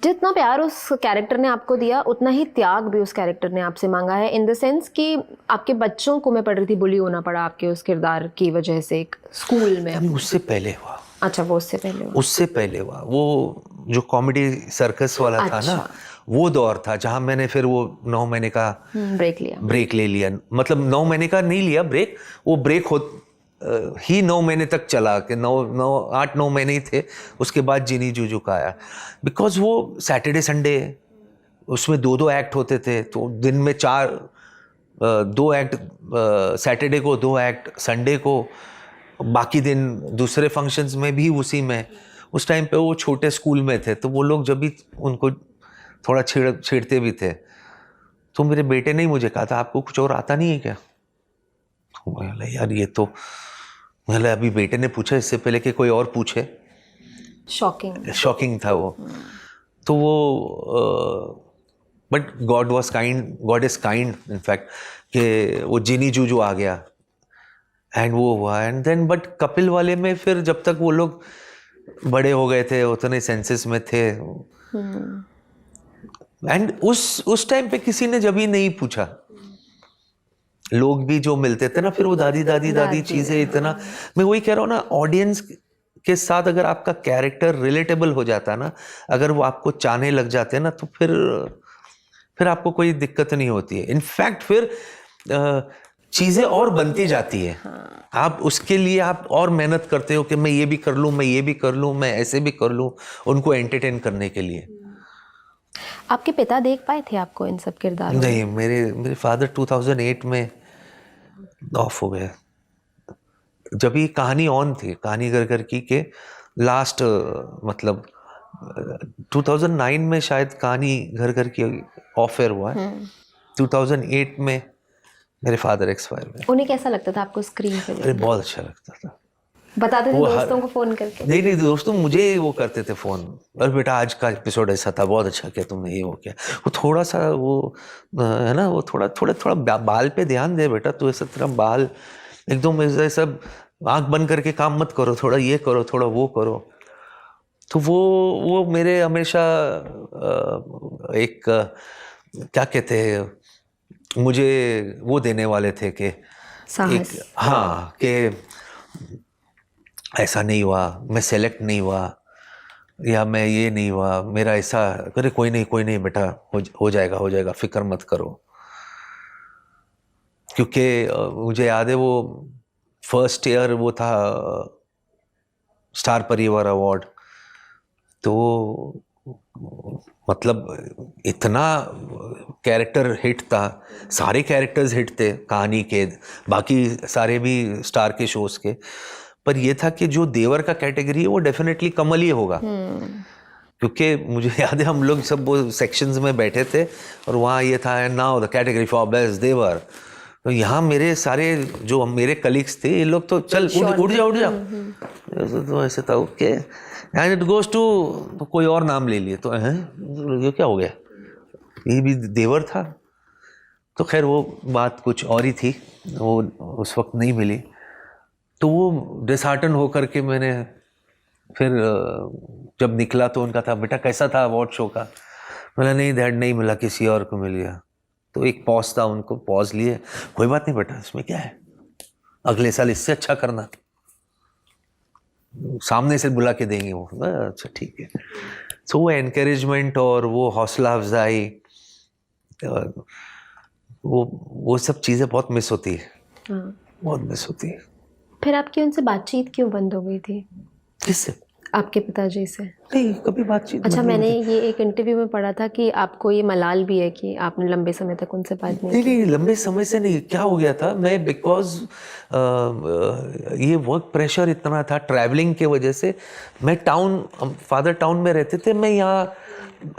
जितना प्यार उस कैरेक्टर ने आपको दिया उतना ही त्याग भी उस कैरेक्टर ने आपसे मांगा है, इन द सेंस कि आपके बच्चों को, मैं पढ़ रही थी, बुली होना पड़ा आपके उस किरदार की वजह से एक स्कूल में। अभी उससे पहले हुआ। अच्छा, वो उससे पहले हुआ। उससे पहले हुआ वो जो कॉमेडी सर्कस वाला था ना, वो दौर था जहां मैंने फिर वो 9 महीने का ब्रेक ले लिया। मतलब 9 महीने का नहीं लिया ब्रेक, वो ब्रेक ही 9 महीने तक चला कि 8-9 महीने ही थे। उसके बाद जिनी जूजू का आया, बिकॉज वो सैटरडे संडे उसमें 2-2 एक्ट होते थे, तो दिन में 2 एक्ट सैटरडे को, 2 एक्ट संडे को, बाकी दिन दूसरे फंक्शंस में भी उसी में। उस टाइम पे वो छोटे स्कूल में थे, तो वो लोग जब भी उनको थोड़ा छेड़ते भी थे, तो मेरे बेटे ने ही मुझे कहा था, आपको कुछ और आता नहीं है क्या? तो बोला यार ये तो, मतलब अभी बेटे ने पूछा इससे पहले कि कोई और पूछे। शॉकिंग था वो। तो वो but God was kind, God is kind in fact, कि वो जिनी जूजू आ गया एंड वो हुआ। एंड देन बट कपिल वाले में फिर जब तक वो लोग बड़े हो गए थे, उतने सेंसेस में थे, एंड उस टाइम पे किसी ने जब ही नहीं पूछा। लोग भी जो मिलते थे ना, फिर वो दादी चीजें इतना, मैं वही कह रहा हूँ ना, ऑडियंस के साथ अगर आपका कैरेक्टर रिलेटेबल हो जाता ना, अगर वो आपको चाहने लग जाते हैं ना, तो फिर आपको कोई दिक्कत नहीं होती है। इनफैक्ट फिर चीजें और बनती जाती है। आप उसके लिए आप और मेहनत करते हो कि मैं ये भी कर लूं, मैं ये भी कर लूं, मैं ऐसे भी कर लूं, उनको एंटरटेन करने के लिए। आपके पिता देख पाए थे आपको इन सब किरदारों नहीं, मेरे फादर 2008 में ऑफ हो गए, जब ये कहानी ऑन थी, कहानी घर की के लास्ट, मतलब 2009 में शायद कहानी घर की ऑफ एयर हुआ है। 2008 में मेरे फादर एक्सपायर हुए। उन्हें कैसा लगता था आपको स्क्रीन पे? अरे बहुत अच्छा लगता था। बताते थे दोस्तों को फोन करके? नहीं, दोस्तों मुझे वो करते थे फोन, अरे बेटा आज का एपिसोड ऐसा था, बहुत अच्छा किया तुमने, ये हो गया। वो थोड़ा सा वो है ना, वो थोड़ा बाल पे ध्यान दे बेटा, तू ऐसा तेरा बाल एकदम ऐसा आंख बंद करके काम मत करो, थोड़ा ये करो, थोड़ा वो करो। तो वो मेरे हमेशा एक क्या कहते हैं, मुझे वो देने वाले थे कि साहस। हाँ, कि ऐसा नहीं हुआ, मैं सेलेक्ट नहीं हुआ, या मैं ये नहीं हुआ, मेरा ऐसा, अरे कोई नहीं बेटा, हो जाएगा, फिक्र मत करो। क्योंकि मुझे याद है वो फर्स्ट ईयर वो था स्टार परिवार अवार्ड, तो मतलब इतना कैरेक्टर हिट था, सारे कैरेक्टर्स हिट थे कहानी के, बाकी सारे भी स्टार के शोज के, पर ये था कि जो देवर का कैटेगरी है वो डेफिनेटली कमल ही होगा। क्योंकि मुझे याद है हम लोग सब वो सेक्शंस में बैठे थे और वहाँ ये था, now the category for best देवर। तो यहाँ मेरे सारे जो मेरे कलीग्स थे, ये लोग तो चल उड़ जाओ। तो ऐसे था okay, and it goes to, तो कोई और नाम ले लिए, तो ये क्या हो गया, ये भी देवर था। तो खैर वो बात कुछ और ही थी, वो उस वक्त नहीं मिली। तो वो डिसहार्टन होकर के मैंने फिर जब निकला तो उनका था, बेटा कैसा था अवार्ड शो का? बोला नहीं डैड, नहीं मिला, किसी और को मिल गया। तो एक पॉज था, उनको पॉज लिए, कोई बात नहीं बेटा, इसमें क्या है, अगले साल इससे अच्छा करना, सामने से बुला के देंगे वो। अच्छा ठीक है। तो वो एनकरेजमेंट और वो हौसला अफजाई, वो सब चीज़ें बहुत मिस होती है। बहुत मिस होती है। फिर आपकी उनसे बातचीत क्यों बंद हो गई थी? किससे? आपके पिताजी से? नहीं, कभी बातचीत। अच्छा, मैंने ये एक इंटरव्यू में पढ़ा था कि आपको ये मलाल भी है कि आपने लंबे समय तक उनसे बात नहीं की। नहीं, लंबे समय से नहीं। क्या हो गया था, मैं बिकॉज ये वर्क प्रेशर इतना था ट्रैवलिंग के वजह से, मैं फादर टाउन में रहते थे, मैं यहाँ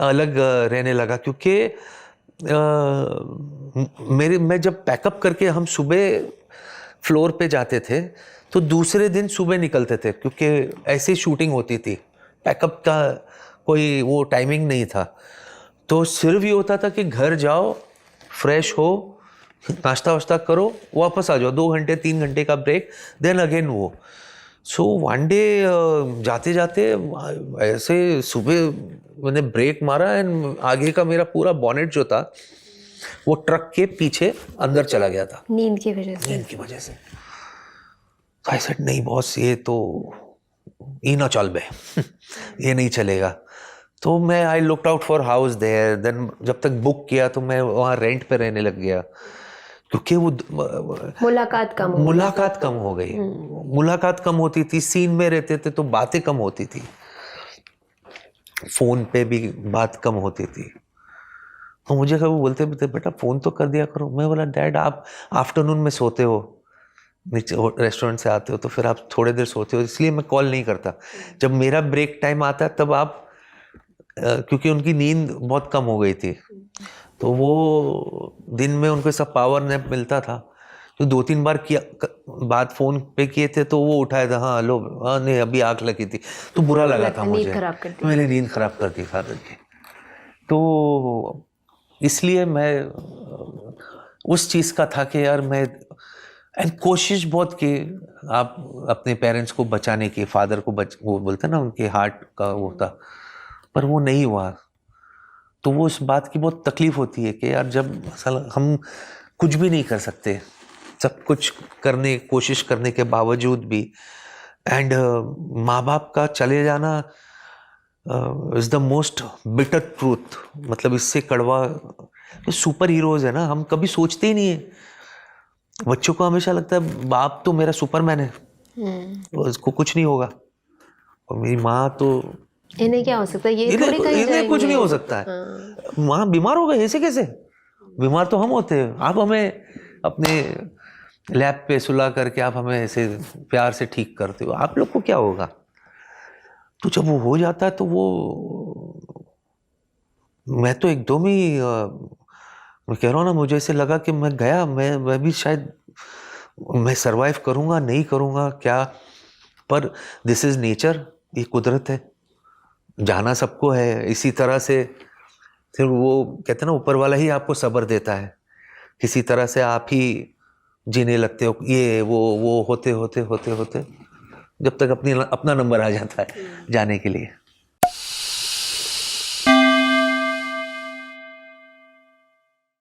अलग रहने लगा। क्योंकि मैं जब पैकअप करके हम सुबह फ्लोर पे जाते थे तो दूसरे दिन सुबह निकलते थे, क्योंकि ऐसी शूटिंग होती थी, पैकअप का कोई वो टाइमिंग नहीं था। तो सिर्फ ये होता था कि घर जाओ, फ्रेश हो, नाश्ता वाश्ता करो, वापस आ जाओ, 2 घंटे 3 घंटे का ब्रेक, देन अगेन वो। सो वन डे जाते जाते ऐसे सुबह मैंने ब्रेक मारा एंड आगे का मेरा पूरा बॉनेट जो था वो ट्रक के पीछे अंदर चला गया था नींद की वजह से। नींद की वजह से। आई सेड नहीं बॉस, ये तो ये ना चल बे ये नहीं चलेगा। तो मैं I looked out for house there. Then जब तक बुक किया तो मैं वहाँ रेंट पे रहने लग गया, क्योंकि वो मुलाकात कम हो गई। मुलाकात कम होती थी, सीन में रहते थे तो बातें कम होती थी, फोन पे भी बात कम होती थी। तो मुझे कभी बोलते थे बेटा फोन तो कर दिया करो। मैं बोला डैड आप आफ्टरनून में सोते हो, नीचे रेस्टोरेंट से आते हो तो फिर आप थोड़ी देर सोते हो, इसलिए मैं कॉल नहीं करता। जब मेरा ब्रेक टाइम आता है तब आप क्योंकि उनकी नींद बहुत कम हो गई थी तो वो दिन में उनको सब पावर नैप मिलता था। तो 2-3 बार किया बात फोन पे किए थे तो वो उठाया था, हाँ हेलो, हाँ नहीं अभी आग लगी थी, तो बुरा लगा था मुझे, मैंने नींद खराब कर दी फादर की। तो इसलिए मैं उस चीज़ का था कि यार मैं एंड कोशिश बहुत की आप अपने पेरेंट्स को बचाने की, फादर को वो बोलते ना उनके हार्ट का वो था, पर वो नहीं हुआ। तो वो उस बात की बहुत तकलीफ होती है कि यार जब हम कुछ भी नहीं कर सकते, सब कुछ करने कोशिश करने के बावजूद भी, एंड माँ बाप का चले जाना is the most bitter truth. मतलब इससे कड़वा, ये सुपर हीरोज है ना, हम कभी सोचते ही नहीं है। बच्चों को हमेशा लगता है बाप तो मेरा सुपरमैन है, उसको कुछ नहीं होगा, और मेरी माँ तो इन्हें क्या हो सकता है, ये थोड़ी कहीं इन्हें कुछ नहीं हो सकता है। माँ बीमार हो गए, ऐसे कैसे? बीमार तो हम होते हैं, आप हमें अपने लैब पे सुला करके आप हमें ऐसे प्यार से ठीक करते हो, आप लोग को क्या होगा? तो जब वो हो जाता है तो वो मैं तो एकदम ही मैं कह रहा हूँ ना, मुझे ऐसे लगा कि मैं गया, मैं भी शायद मैं सरवाइव करूँगा नहीं करूँगा क्या, पर दिस इज़ नेचर, ये कुदरत है, जाना सबको है। इसी तरह से फिर वो कहते हैं ना ऊपर वाला ही आपको सब्र देता है, किसी तरह से आप ही जीने लगते हो, ये वो होते होते होते होते जब तक अपना नंबर आ जाता है जाने के लिए।